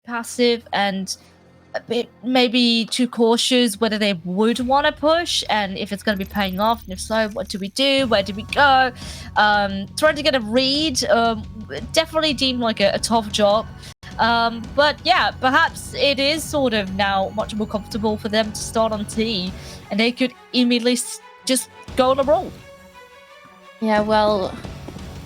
passive and a bit maybe too cautious whether they would want to push and if it's going to be paying off, and if so, what do we do? Where do we go? Trying to get a read, definitely deemed like a tough job. But yeah, perhaps it is sort of now much more comfortable for them to start on T, and they could immediately just go on a roll. Yeah, well,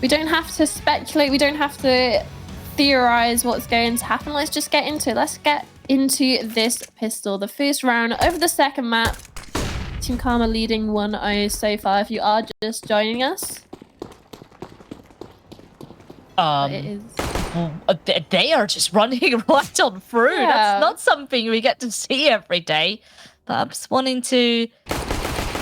we don't have to speculate. We don't have to theorize what's going to happen. Let's just get into it. Let's get into this pistol. The first round over the second map. Team Karma leading 1-0 so far. If you are just joining us. It is... They are just running right on through. Yeah. That's not something we get to see every day. Perhaps wanting to,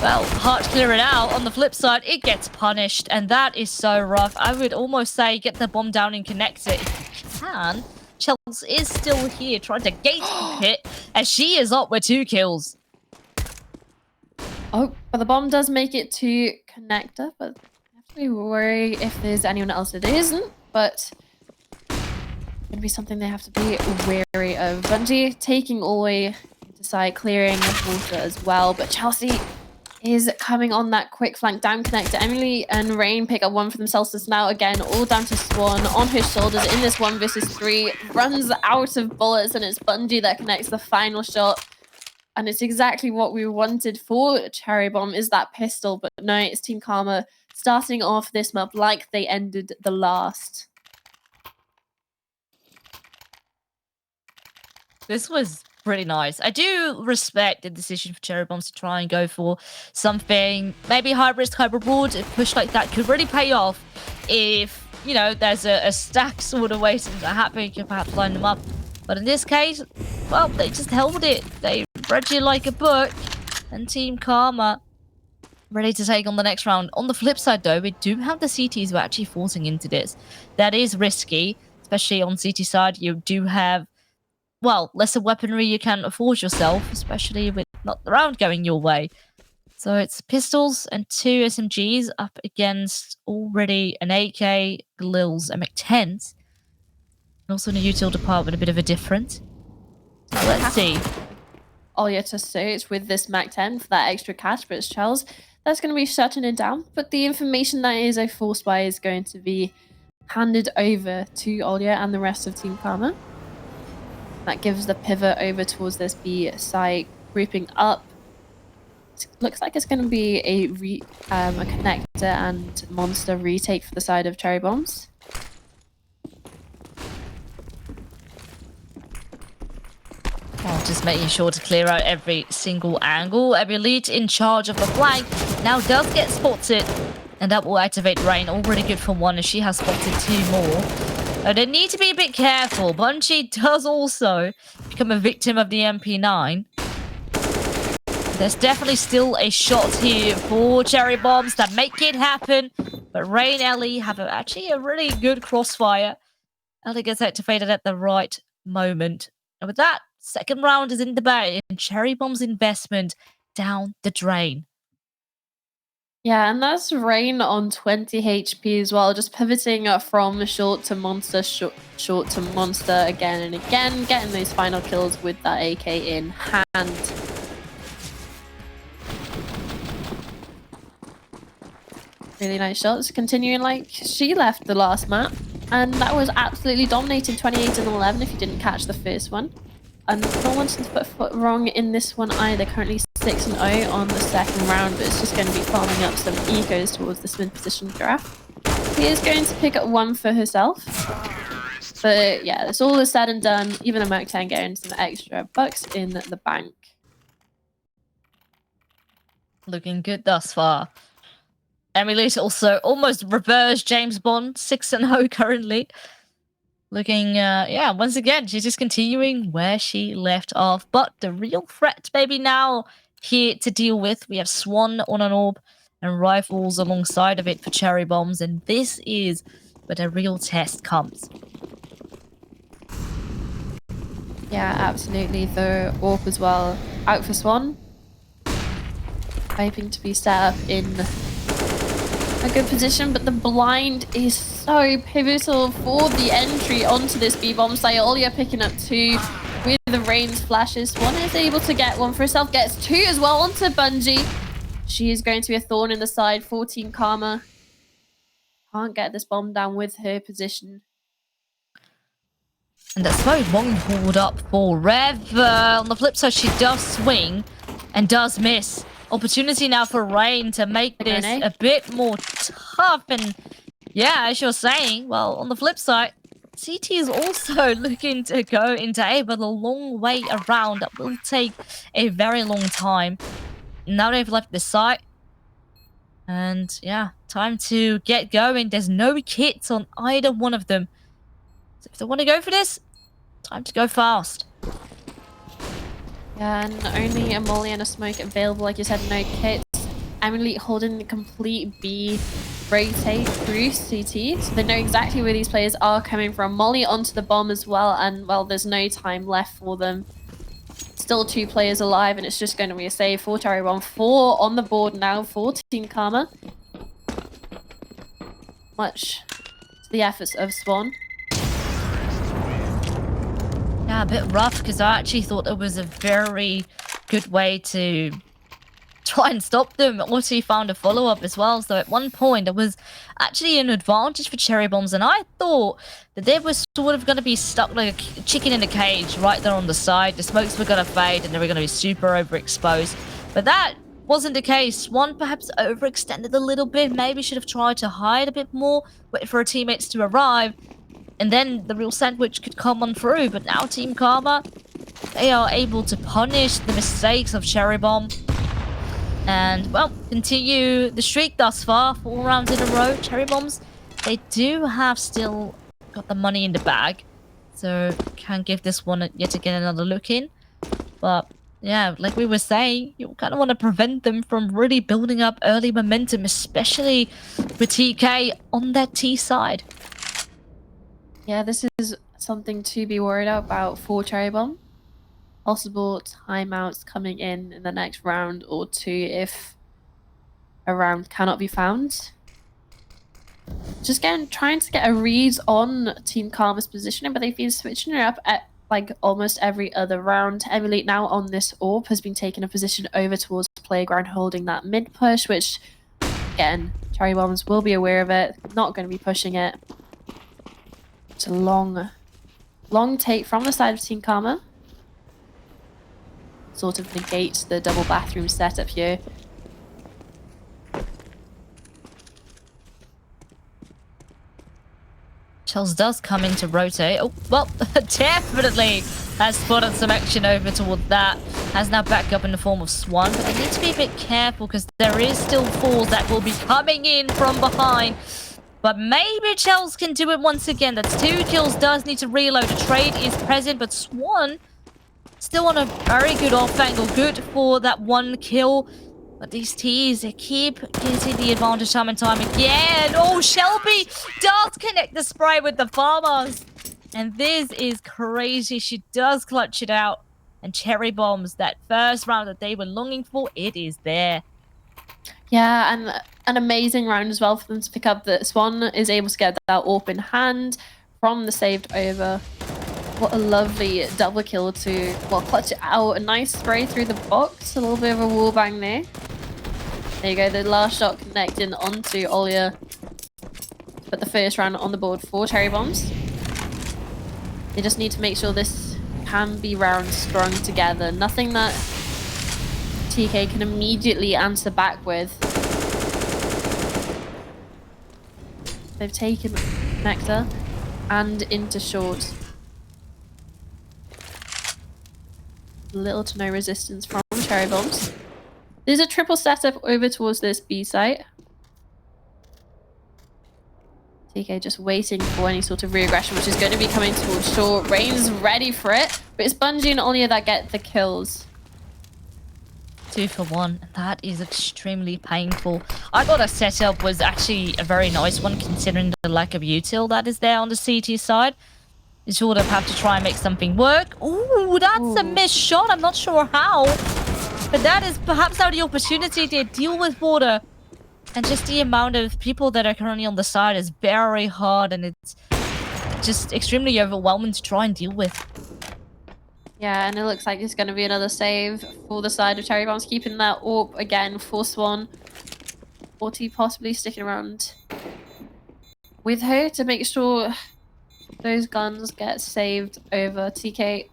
well, heart clear it out. On the flip side, it gets punished, and that is so rough. I would almost say get the bomb down and connect it if you can. Chels is still here trying to gate it, and she is up with 2 kills. Oh, but the bomb does make it to connector, but I have to be worried if there's anyone else that isn't, but it's going to be something they have to be wary of. Bungee taking all the way into side, clearing water as well, but Chelsea is coming on that quick flank down connector. Emily and Rain pick up one for themselves. So now again, all down to Swan on her shoulders in this 1 versus 3. Runs out of bullets, and it's Bungee that connects the final shot. And it's exactly what we wanted for Cherry Bomb, is that pistol. But no, it's Team Karma starting off this map like they ended the last. This was pretty nice. I do respect the decision for Cherry Bombs to try and go for something maybe high risk, high reward. A push like that could really pay off if, you know, there's a stack sort of waiting to happen. You can perhaps line them up. But in this case, well, they just held it. They read you like a book. And Team Karma ready to take on the next round. On the flip side, though, we do have the CTs who are actually forcing into this. That is risky, especially on CT side. You do have, well, lesser weaponry you can afford yourself, especially with not the round going your way. So it's pistols and 2 SMGs up against already an AK, Glil's, MX-10s. And also in the util department, a bit of a difference. So let's see. Olya to search with this MAC-10 for that extra cash, but it's Charles that's going to be shutting it down. But the information that is a force buy is going to be handed over to Olya and the rest of Team Karma. That gives the pivot over towards this B site, grouping up. It looks like it's going to be a connector and monster retake for the side of Cherry Bombs. Oh, just making sure to clear out every single angle. Every elite in charge of the flank now does get spotted, and that will activate Rain. Already good for 1, and she has spotted 2 more. They need to be a bit careful. Bungee does also become a victim of the MP9. There's definitely still a shot here for Cherry Bombs that make it happen. But Rain, Ellie have actually a really good crossfire. Ellie gets activated at the right moment. And with that, second round is in the bay, and Cherry Bomb's investment down the drain. Yeah, and that's Rain on 20 HP as well, just pivoting from short to monster, short to monster again and again, getting those final kills with that AK in hand. Really nice shots, continuing like she left the last map, and that was absolutely dominating 28 and 11 if you didn't catch the first one. And not wanting to put foot wrong in this one either. Currently 6-0 on the second round, but it's just going to be farming up some ecos towards this mid-position draft. He is going to pick up 1 for herself. But yeah, it's all is said and done. Even a MAC-10 getting some extra bucks in the bank. Looking good thus far. Emily's also almost reversed James Bond, 6-0 currently. Looking, yeah, once again, she's just continuing where she left off. But the real threat, maybe now here to deal with. We have Swan on an orb and rifles alongside of it for Cherry Bombs. And this is where the real test comes. Yeah, absolutely. The orb as well. Out for Swan. Hoping to be set up in a good position, but the blind is so pivotal for the entry onto this B-bomb site. Olya picking up 2 with the range flashes. Swan is able to get one for herself, gets 2 as well onto bungee. She is going to be a thorn in the side for Team Karma. Can't get this bomb down with her position. And that smoke won't hold up forever. On the flip side, she does swing and does miss. Opportunity now for Rain to make this a bit more tough. And yeah, as you're saying, well, on the flip side, CT is also looking to go into A, but a long way around. That will take a very long time. Now they've left the site. And yeah, time to get going. There's no kits on either one of them. So if they want to go for this, time to go fast. Yeah, and only a molly and a smoke available, like you said, no kits. Emily holding the complete B rotate through CT, so they know exactly where these players are coming from. Molly onto the bomb as well, and well, there's no time left for them. Still 2 players alive, and it's just going to be a save for Cherry Bomb. 4 on the board now for Team Karma. Much to the efforts of Swan. Yeah, a bit rough because I actually thought it was a very good way to try and stop them. Also, he found a follow-up as well. So at one point, it was actually an advantage for Cherry Bombs. And I thought that they were sort of going to be stuck like a chicken in a cage right there on the side. The smokes were going to fade and they were going to be super overexposed. But that wasn't the case. One perhaps overextended a little bit. Maybe should have tried to hide a bit more, wait for her teammates to arrive. And then the real sandwich could come on through. But now Team Karma, they are able to punish the mistakes of Cherry Bomb. And, well, continue the streak thus far. 4 rounds in a row. Cherry Bombs, they do have still got the money in the bag. So, can give this one yet again another look in. But, yeah, like we were saying, you kind of want to prevent them from really building up early momentum, especially with TK on that T side. Yeah, this is something to be worried about for Cherry Bomb. Possible timeouts coming in the next round or 2 if a round cannot be found. Just trying to get a read on Team Karma's positioning, but they've been switching it up at like almost every other round. Emily now on this AWP has been taking a position over towards the playground, holding that mid push, which again, Cherry Bombs will be aware of it, not going to be pushing it. It's a long take from the side of Team Karma. Sort of negates the double bathroom setup here. Chels does come in to rotate. Oh, well, definitely has spotted some action over toward that. Has now back up in the form of Swan. But I need to be a bit careful because there is still falls that will be coming in from behind. But maybe Chels can do it once again. That's 2 kills, does need to reload. The trade is present, but Swan still on a very good off angle. Good for that 1 kill. But these T's, they keep getting the advantage time and time again. Oh, Shelby does connect the spray with the farmers. And this is crazy. She does clutch it out. And Cherry Bombs, that first round that they were longing for, it is there. Yeah, and an amazing round as well for them to pick up. That Swan is able to get that AWP in hand from the saved over. What a lovely double kill to, well, clutch it out. A nice spray through the box. A little bit of a wall bang there. There you go, the last shot connecting onto Olya. Put the first round on the board for Cherry Bombs. They just need to make sure this can be round strung together. Nothing that TK can immediately answer back with. They've taken Nectar and into short. Little to no resistance from Cherry Bombs. There's a triple setup over towards this B site. TK just waiting for any sort of re-aggression, which is going to be coming towards short. Rain's ready for it, but it's bungee and Olya that get the kills. 2 for 1. That is extremely painful. I thought that setup was actually a very nice one considering the lack of util that is there on the CT side. You sort of have to try and make something work. Ooh, that's a missed shot. I'm not sure how. But that is perhaps now the opportunity to deal with water. And just the amount of people that are currently on the side is very hard, and it's just extremely overwhelming to try and deal with. Yeah, and it looks like it's going to be another save for the side of Cherry Bombs, keeping that AWP again for Swan. 40 possibly sticking around with her to make sure those guns get saved over. TK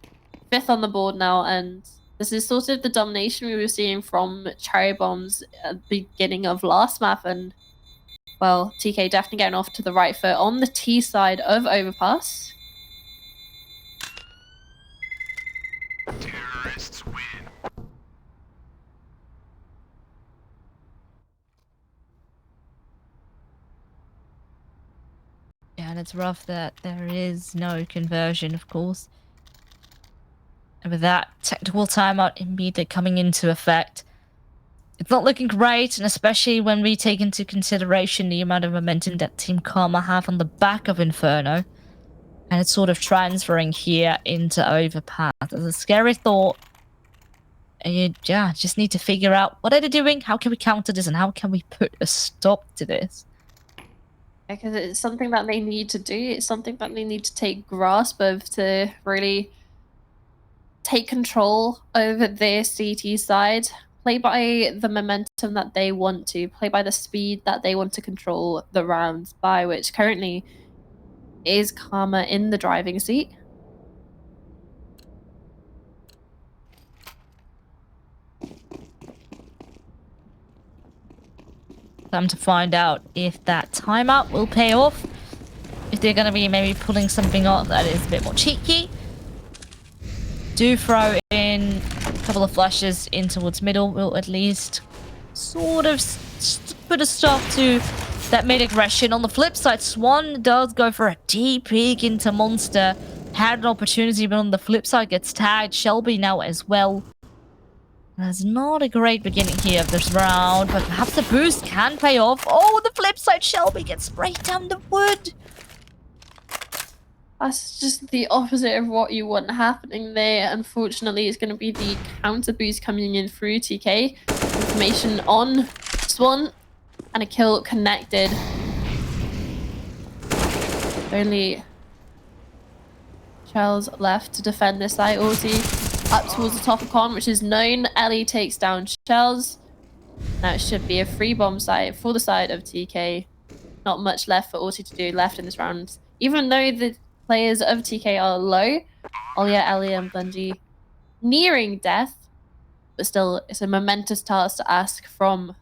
5th on the board now, and this is sort of the domination we were seeing from Cherry Bombs at the beginning of last map, and well, TK definitely getting off to the right foot on the T side of Overpass. Terrorists win. Yeah, and it's rough that there is no conversion, of course. And with that technical timeout immediately coming into effect, it's not looking great, and especially when we take into consideration the amount of momentum that Team Karma have on the back of Inferno. And it's sort of transferring here into Overpass. It's a scary thought. And you just need to figure out what are they doing, how can we counter this, and how can we put a stop to this? Because it's something that they need to do. It's something that they need to take grasp of to really take control over their CT side. Play by the momentum that they want to. Play by the speed that they want to control the rounds by, which currently is Karma in the driving seat. Time to find out if that timeout will pay off. If they're going to be maybe pulling something off that is a bit more cheeky. Do throw in a couple of flashes in towards middle. Will at least sort of put a stop to that mid aggression. On the flip side, Swan does go for a deep peek into Monster. Had an opportunity, but on the flip side gets tagged. Shelby now as well. That's not a great beginning here of this round, but perhaps the boost can pay off. Oh, the flip side, Shelby gets sprayed down the wood. That's just the opposite of what you want happening there. Unfortunately, it's going to be the counter boost coming in through TK. Information on Swan and a kill connected. Only Charles left to defend this side. Ulti up towards the top of con, which is known. Ellie takes down Shells. Now it should be a free bomb site for the side of TK. Not much left for Ulti to do left in this round. Even though the players of TK are low, Olya, Ellie, and Bungee nearing death, but still, it's a momentous task to ask from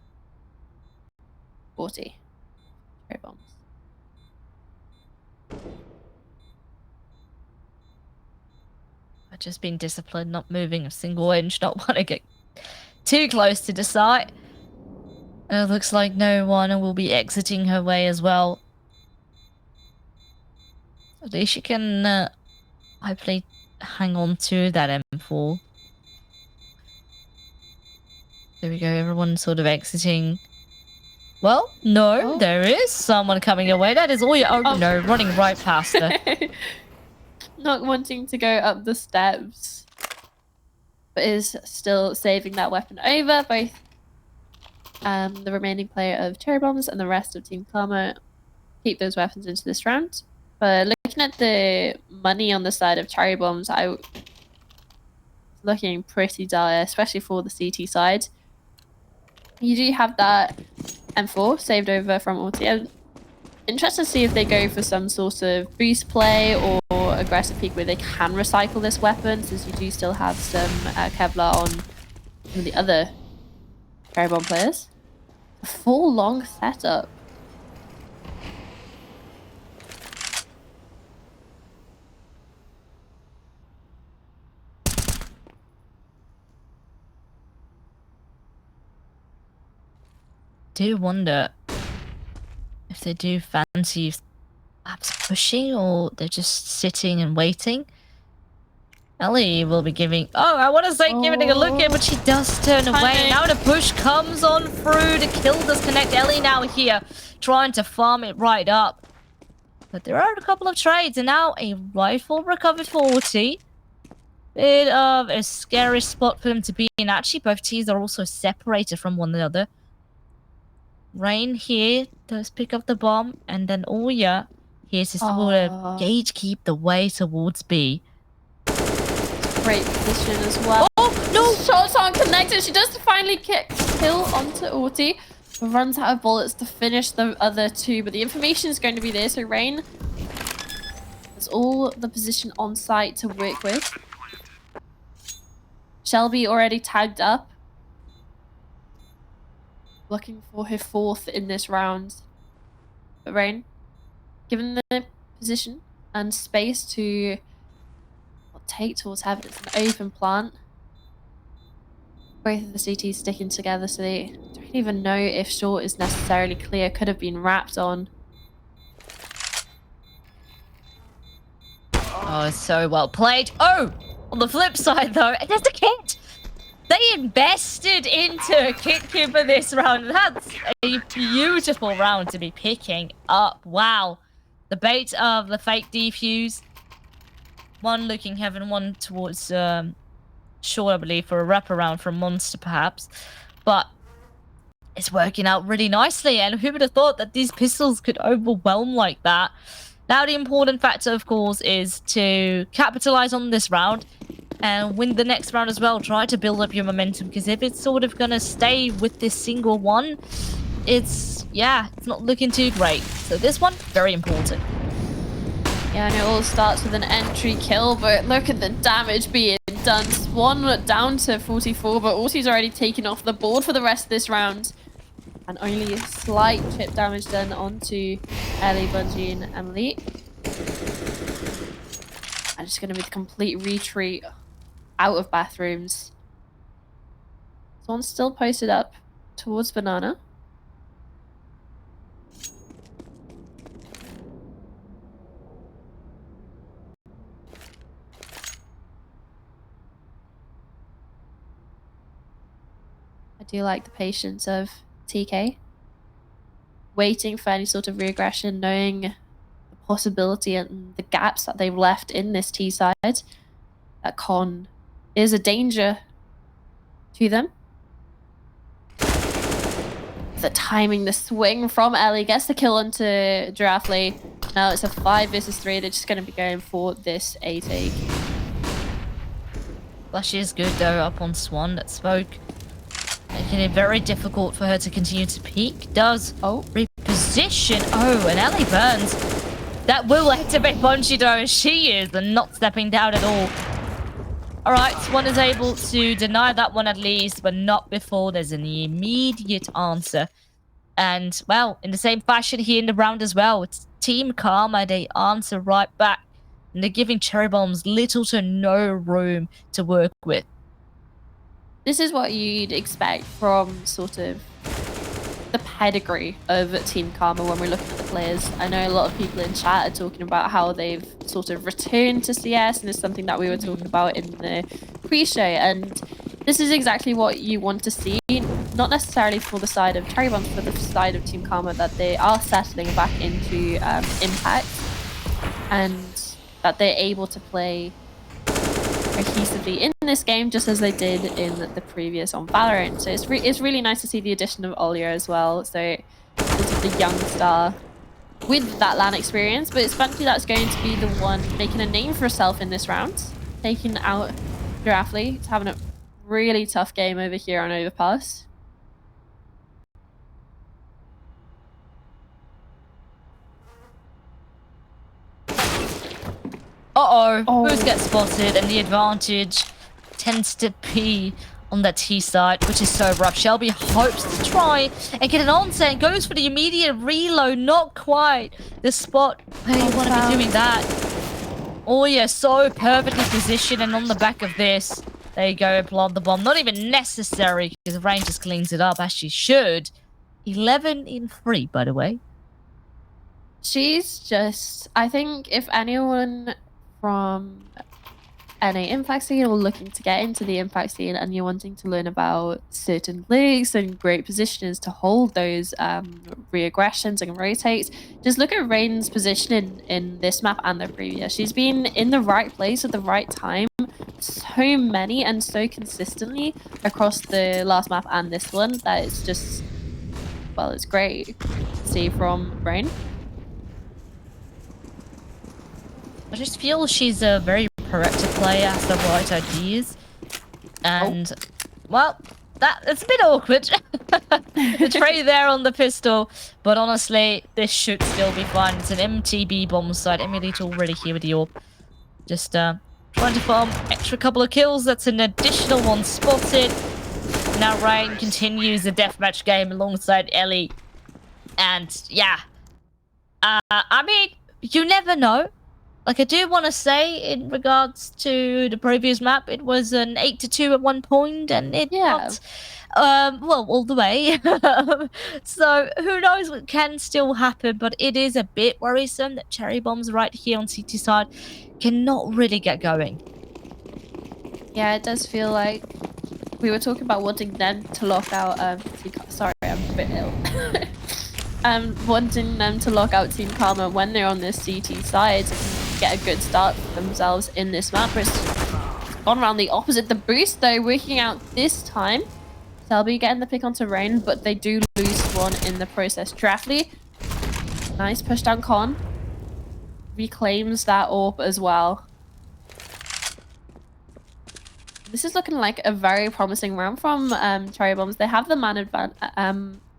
40. Cherry bombs. I've just been disciplined, not moving a single inch, not want to get too close to the site. And it looks like no one will be exiting her way as well. At least she can hopefully hang on to that M4. There we go, everyone sort of exiting. Well, no, there is someone coming away. That is all you. Oh, no, running right past her. Not wanting to go up the steps, but is still saving that weapon over. Both the remaining player of Cherry Bombs and the rest of Team Karma keep those weapons into this round. But looking at the money on the side of Cherry Bombs, I looking pretty dire, especially for the CT side. You do have that M4 saved over from Ulti. I'm interested to see if they go for some sort of boost play or aggressive peek where they can recycle this weapon, since you do still have some Kevlar on some of the other Cherry Bomb players. A full long setup. Do wonder if they do fancy perhaps pushing, or they're just sitting and waiting. Ellie will be giving... Oh, I want to say giving a look at, but she does turn away. Now the push comes on through. The kill does connect. Ellie now here, trying to farm it right up. But there are a couple of trades, and now a rifle recovered for Ulti. Bit of a scary spot for them to be in. Actually, both teams are also separated from one another. Rain here does pick up the bomb, and then Oya here's to sort of gauge keep the way towards B. Great position as well. Oh, no! Shots aren't connected. She does finally kill onto Orti. Runs out of bullets to finish the other two, but the information is going to be there. So Rain has all the position on site to work with. Shelby already tagged up. Looking for her 4th in this round. But Rain, given the position and space to take towards heaven, it's an open plant. Both of the CTs sticking together, so they don't even know if short is necessarily clear. Could have been wrapped on. Oh, so well played. Oh, on the flip side though, there's the kit. They invested into kit for this round. That's a beautiful round to be picking up. Wow. The bait of the fake defuse. One looking heaven, one towards short, I believe, for a wraparound from Monster, perhaps. But it's working out really nicely, and who would have thought that these pistols could overwhelm like that? Now, the important factor, of course, is to capitalize on this round and win the next round as well. Try to build up your momentum, because if it's sort of going to stay with this single one, it's not looking too great. So this one, very important. Yeah, and it all starts with an entry kill, but look at the damage being done. Swan down to 44, but Orti's already taken off the board for the rest of this round. And only slight chip damage done onto Ellie, Bungee, and Emily. And it's going to be the complete retreat out of bathrooms. Swan's still posted up towards Banana. I do like the patience of TK. Waiting for any sort of reaggression, knowing the possibility and the gaps that they've left in this T side. That Con is a danger to them. The timing, the swing from Ellie gets the kill onto Giraffe. Now it's a 5 versus 3. They're just going to be going for this A take. Flash is good though up on Swan that spoke. Making it very difficult for her to continue to peek. Does reposition. Oh, and Ellie burns. That will activate Bungee though. She is not stepping down at all. Alright, Swan is able to deny that one at least, but not before there's an immediate answer. And, well, in the same fashion here in the round as well, it's Team Karma, they answer right back. And they're giving Cherry Bombs little to no room to work with. This is what you'd expect from sort of the pedigree of Team Karma when we're looking at the players. I know a lot of people in chat are talking about how they've sort of returned to CS, and it's something that we were talking about in the pre-show. And this is exactly what you want to see, not necessarily for the side of Cherry Bombs, but the side of Team Karma, that they are settling back into Impact, and that they're able to play cohesively in this game, just as they did in the previous on Valorant. So it's really nice to see the addition of Olia as well. So sort of the young star with that LAN experience, but it's Bungee that's going to be the one making a name for herself in this round, taking out Giraffe. It's having a really tough game over here on Overpass. Boost gets spotted, and the advantage tends to be on that T side, which is so rough. Shelby hopes to try and get an answer and goes for the immediate reload. Not quite the spot where you want to be doing that. Oh yeah, so perfectly positioned, and on the back of this, there you go, plant the bomb. Not even necessary, because Rain just cleans it up as she should. 11 in 3, by the way. She's just, I think if anyone from NA Impact scene or looking to get into the Impact scene and you're wanting to learn about certain leagues and great positions to hold those reaggressions and rotates, just look at Rain's position in this map and the previous. She's been in the right place at the right time so many and so consistently across the last map and this one that it's just well, it's great to see from Rain. I just feel she's a very proactive player, has the right ideas. And, well, it's a bit awkward. The tray there on the pistol. But honestly, this should still be fine. It's an MTB bomb site. Emily already here with the orb. Just trying to farm extra couple of kills. That's an additional one spotted. Now Rain continues the deathmatch game alongside Ellie. And, yeah. I mean, you never know. Like, I do want to say, in regards to the previous map, it was an 8-2 at one point, and it got, well, all the way. So, who knows what can still happen, but it is a bit worrisome that Cherry Bombs right here on CT side cannot really get going. Yeah, it does feel like we were talking about wanting them to lock out, sorry, I'm a bit ill. Wanting them to lock out Team Karma when they're on this CT side to get a good start for themselves in this map. But it's gone around the opposite. The boost, though, working out this time. Shelby getting the pick onto Rain, but they do lose Swan in the process. Draftley, nice push down Con. Reclaims that orb as well. This is looking like a very promising round from Cherry Bombs. They have the man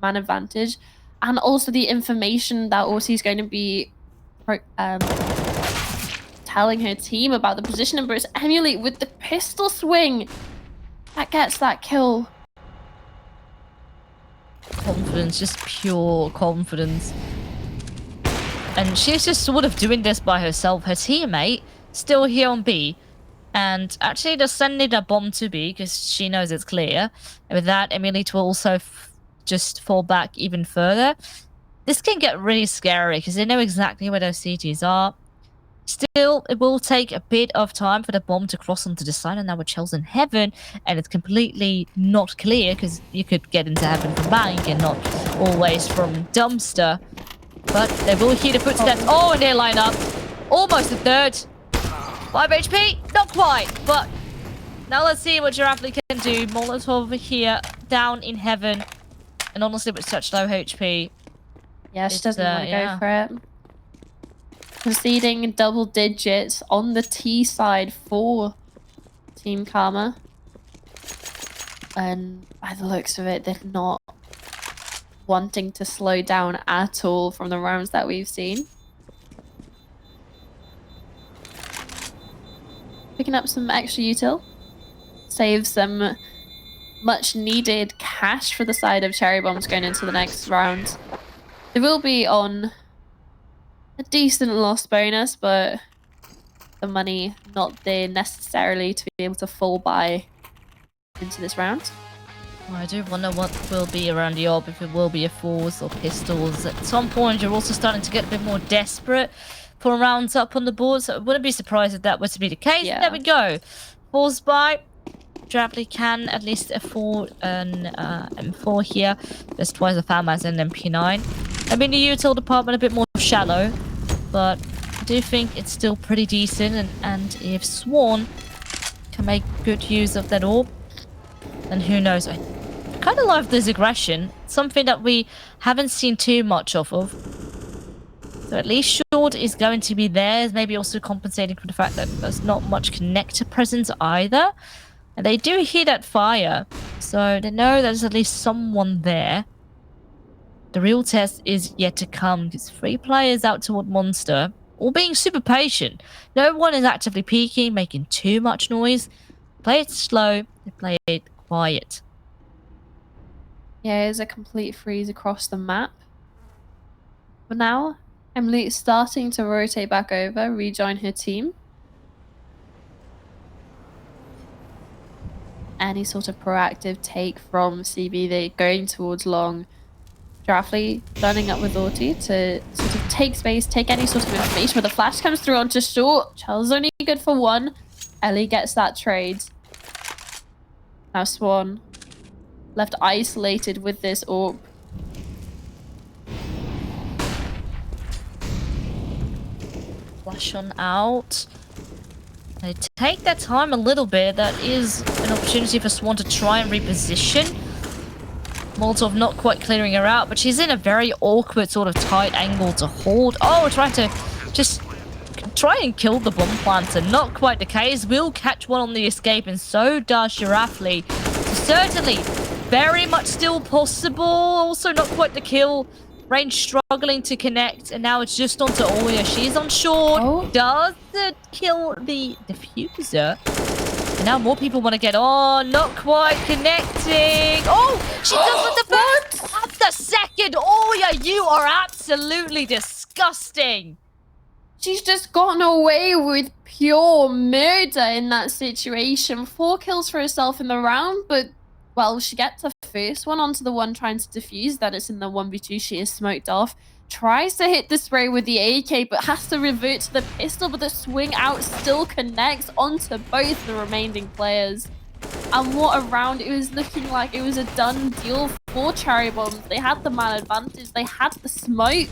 advantage. And also the information that Orsi is going to be telling her team about the position. And Bruce Emily with the pistol swing. That gets that kill. Confidence, just pure confidence. And she's just sort of doing this by herself. Her teammate still here on B. And actually just sending a bomb to B because she knows it's clear. And with that, Emily will also just fall back even further. This can get really scary because they know exactly where those CTs are. Still, it will take a bit of time for the bomb to cross onto the side, and now we're Chosen Heaven, and it's completely not clear because you could get into Heaven from Bank and not always from Dumpster. But they will hear the footsteps. Oh, and they line up. Almost a third. 5 HP? Not quite, but now let's see what Giraffe can do. Molotov here, down in Heaven. And honestly, with such low HP... Yeah, she doesn't want to go for it. Conceding double digits on the T side for Team Karma. And by the looks of it, they're not wanting to slow down at all from the rounds that we've seen. Picking up some extra util. Save some much needed cash for the side of Cherry Bombs going into the next round. They will be on a decent loss bonus, but the money not there necessarily to be able to fall by into this round. Well, I do wonder what will be around the orb, if it will be a force or pistols. At some point, you're also starting to get a bit more desperate for rounds up on the board, so I wouldn't be surprised if that was to be the case. Yeah. There we go. Force by. Draftley can at least afford an M4 here. There's twice the fam as an MP9. I mean, the util department a bit more shallow, but I do think it's still pretty decent. And if Swan can make good use of that orb, then who knows? I kind of love this aggression. Something that we haven't seen too much of. So at least Short is going to be there. Maybe also compensating for the fact that there's not much connector presence either. And they do hear that fire, so they know there's at least someone there. The real test is yet to come, because 3 players out toward Monster, all being super patient. No one is actively peeking, making too much noise. Play it slow, they play it quiet. Yeah, it's a complete freeze across the map. For now, Emily is starting to rotate back over, rejoin her team. Any sort of proactive take from CB, they're going towards long. Draftley lining up with Orti to sort of take space, take any sort of information, but the flash comes through onto Short. Charles only good for 1. Ellie gets that trade. Now Swan left isolated with this orb. Flash on out. They take their time a little bit. That is an opportunity for Swan to try and reposition. Molotov not quite clearing her out, but she's in a very awkward sort of tight angle to hold. Oh, trying to just try and kill the bomb planter. Not quite the case. Will catch one on the escape, and so does Shirafli. So certainly very much still possible. Also not quite the kill. Rain struggling to connect, and now it's just onto Oya. She's on short. Oh. Does it kill the diffuser? And now more people want to get on. Not quite connecting. Oh, she does with the first. That's the second. Oya, you are absolutely disgusting. She's just gotten away with pure murder in that situation. 4 kills for herself in the round, but, well, she gets her first one onto the one trying to defuse. That is in the 1v2. She is smoked off. Tries to hit the spray with the AK, but has to revert to the pistol, but the swing out still connects onto both the remaining players. And what a round. It was looking like it was a done deal for Cherry Bombs. They had the man advantage. They had the smoke.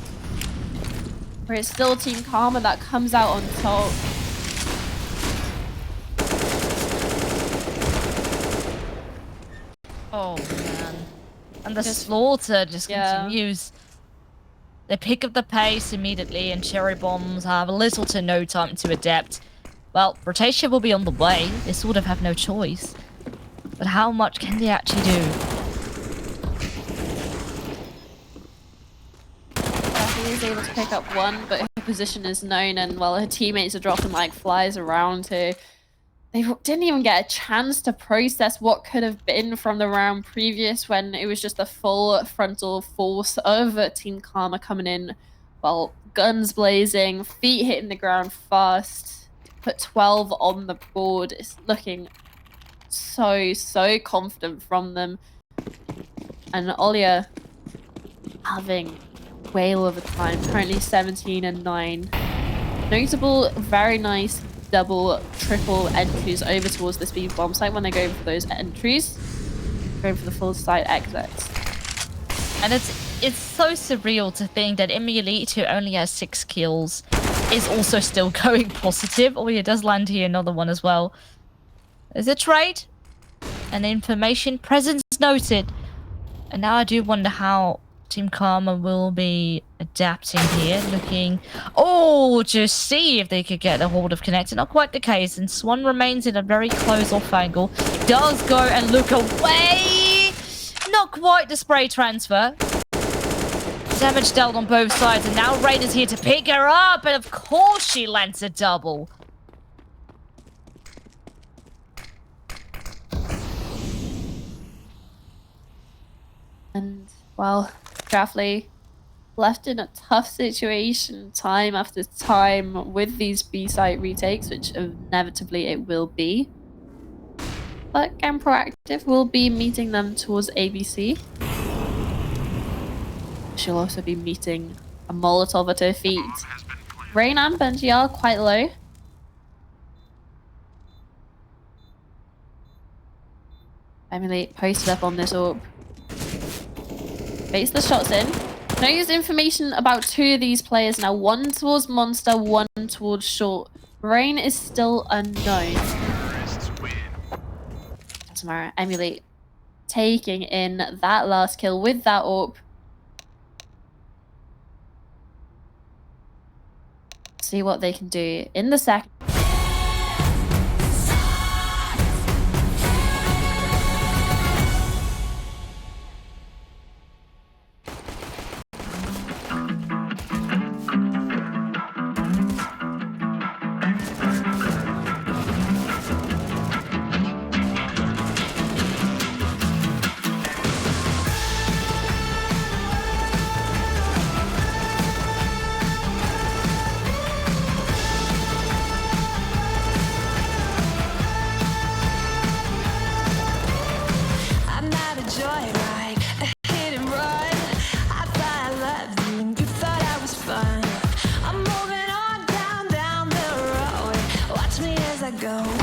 But it's still Team Karma that comes out on top. Oh, man. And the slaughter just continues. They pick up the pace immediately, and Cherry Bombs have little to no time to adapt. Well, rotation will be on the way. They sort of have no choice. But how much can they actually do? He is able to pick up one, but her position is known, and while her teammates are dropping like flies around her, they didn't even get a chance to process what could have been from the round previous, when it was just the full frontal force of Team Karma coming in, well, guns blazing, feet hitting the ground fast, put 12 on the board. It's looking so confident from them. And Olia having whale of a time, currently 17 and 9. Notable, very nice double, triple entries over towards the speed bomb site when they're going for those entries. Going for the full site exits. And it's so surreal to think that Emmy Elite, who only has 6 kills, is also still going positive. Oh, yeah, does land here another one as well. There's a trade. And information. Presence noted. And now I do wonder how Team Karma will be adapting here, looking to see if they could get a hold of Connector. Not quite the case, and Swan remains in a very close off angle. Does go and look away. Not quite the spray transfer. Damage dealt on both sides, and now Rain is here to pick her up, and of course she lands a double. And, well, Grafley left in a tough situation time after time with these B-site retakes, which inevitably it will be. But Game Proactive will be meeting them towards ABC. She'll also be meeting a Molotov at her feet. Rain and Bungee are quite low. Emily posted up on this orb. Baits the shots in. Knows information about 2 of these players now. One towards Monster, one towards Short. Rain is still unknown. Tamara, Emulate taking in that last kill with that orb. See what they can do in the second.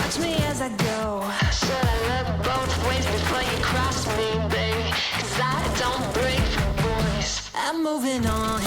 Watch me as I go. Should I look both ways before you cross me, baby? 'Cause I don't break for boys. I'm moving on.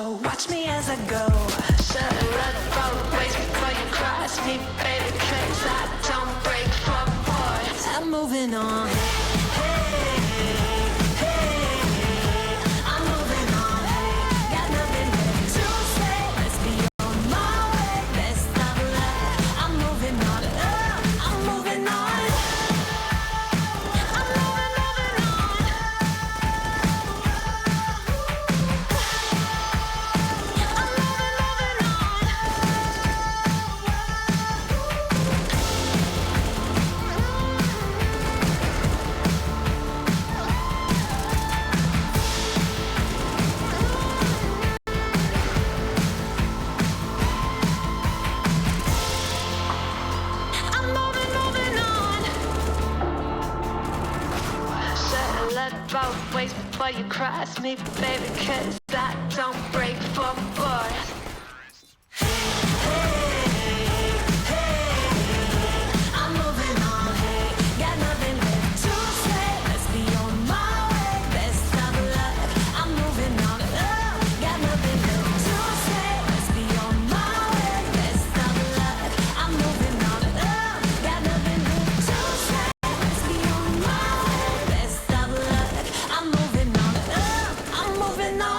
show. Watch me as I go. Should've looked both ways before you cross me, baby, 'cause I don't break for boys. I'm moving on. I'm moving on. Got nothing left to say. Let's be on my way. Best of luck. I'm moving on. I'm moving on. I'm moving on. Both ways before you cross me, baby, 'cause I don't break for boys. I'm moving on, got nothing left to say. Let's be on my way, best of luck. I'm moving on, got nothing left to say. Let's be on my way, best of luck. I'm moving on, got nothing left to say. Let's be on my way, best of luck. I'm moving on, I'm moving on.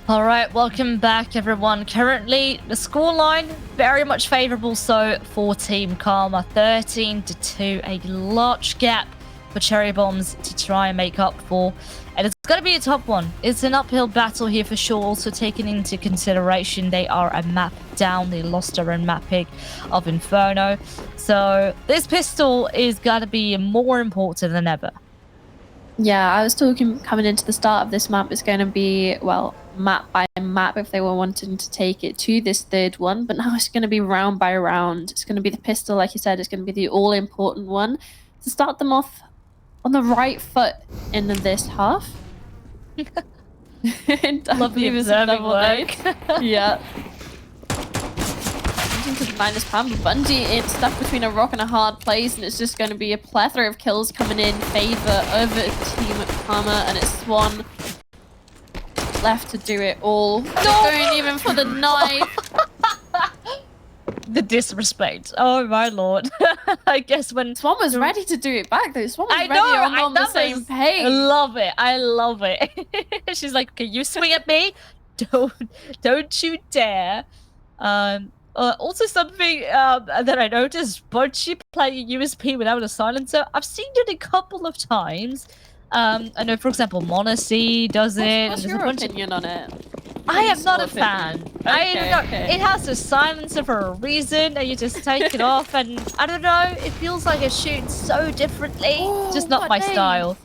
All right, welcome back, everyone. Currently, the scoreline very much favorable so for Team Karma, 13-2, a large gap for Cherry Bombs to try and make up for. And it's going to be a tough one. It's an uphill battle here for sure, also taking into consideration they are a map down. They lost their own map pick of Inferno. So this pistol is going to be more important than ever. Yeah, I was talking coming into the start of this map, it's going to be, well, map by map if they were wanting to take it to this third one, but now it's going to be round by round. It's going to be the pistol, like you said, it's going to be the all-important one to start them off on the right foot in this half. Lovely observing work. Yeah. To the minus pound, but Bungee it's stuck between a rock and a hard place, and it's just going to be a plethora of kills coming in favor of Team Karma, and it's Swan left to do it all. No! Going even for the knife. The disrespect. Oh my lord. I guess when Swan was ready to do it back though. Swan was I ready know, on the same page. I love it. I love it. She's like, okay, you swing at me. Don't you dare. Also something that I noticed, bungee playing USP without a silencer. I've seen it a couple of times. I know, for example, Monacy does it. What's your opinion on it? I am not a fan. I don't know. Okay. It has a silencer for a reason, and you just take it off, and I don't know. It feels like it shoots so differently. Oh, Just not my style.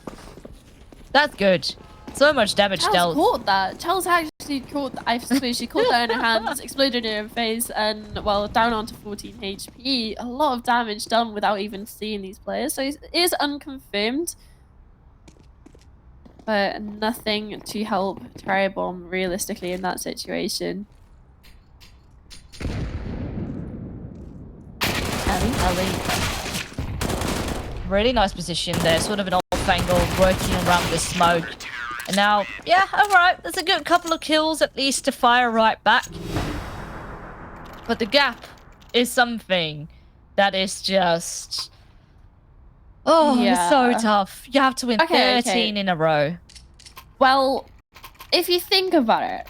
That's good. So much damage dealt. Caught that. Chels actually caught. I suppose she caught that in her hands, exploded in her face, and well, down onto 14 HP. A lot of damage done without even seeing these players. So it is unconfirmed, but nothing to help Cherry Bomb realistically in that situation. Ellie. Really nice position there. Sort of an off angle, working around the smoke. And now, yeah, alright, there's a good couple of kills at least to fire right back. But the gap is something that is just... Oh, yeah. It's so tough. You have to win 13 in a row. Well, if you think about it,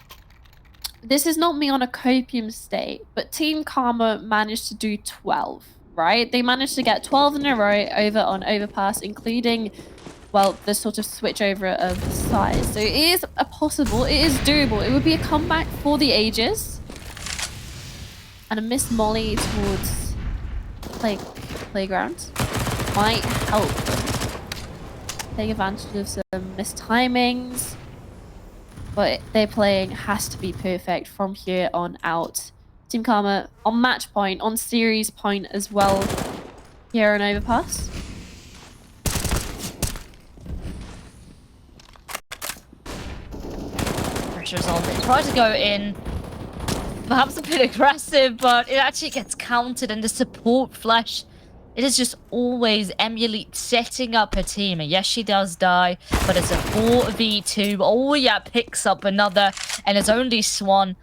this is not me on a copium state, but Team Karma managed to do 12, right? They managed to get 12 in a row over on Overpass, including... well, the sort of switch over of size. So it is a possible, it is doable. It would be a comeback for the ages. And a missed molly towards playground might help them take advantage of some missed timings. but their playing has to be perfect from here on out. Team Karma on match point, on series point as well here on Overpass. Pressure's on. They try to go in, perhaps a bit aggressive, but it actually gets countered, and the support flash, it is just always Emulate setting up her team. And yes, she does die, but it's a 4v2. Oh yeah, picks up another, and it's only Swan.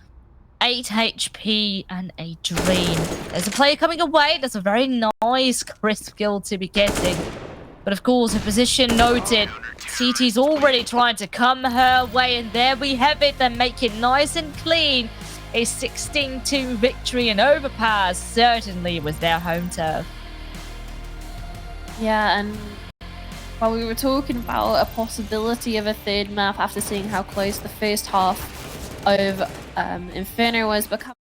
8 HP and a dream. There's a player coming away. That's a very nice crisp kill to be getting. But of course, her position noted. CT's already trying to come her way, and there we have it. They make it nice and clean. A 16-2 victory in Overpass. Certainly was their home turf. Yeah, and while we were talking about a possibility of a third map after seeing how close the first half of Inferno was becoming,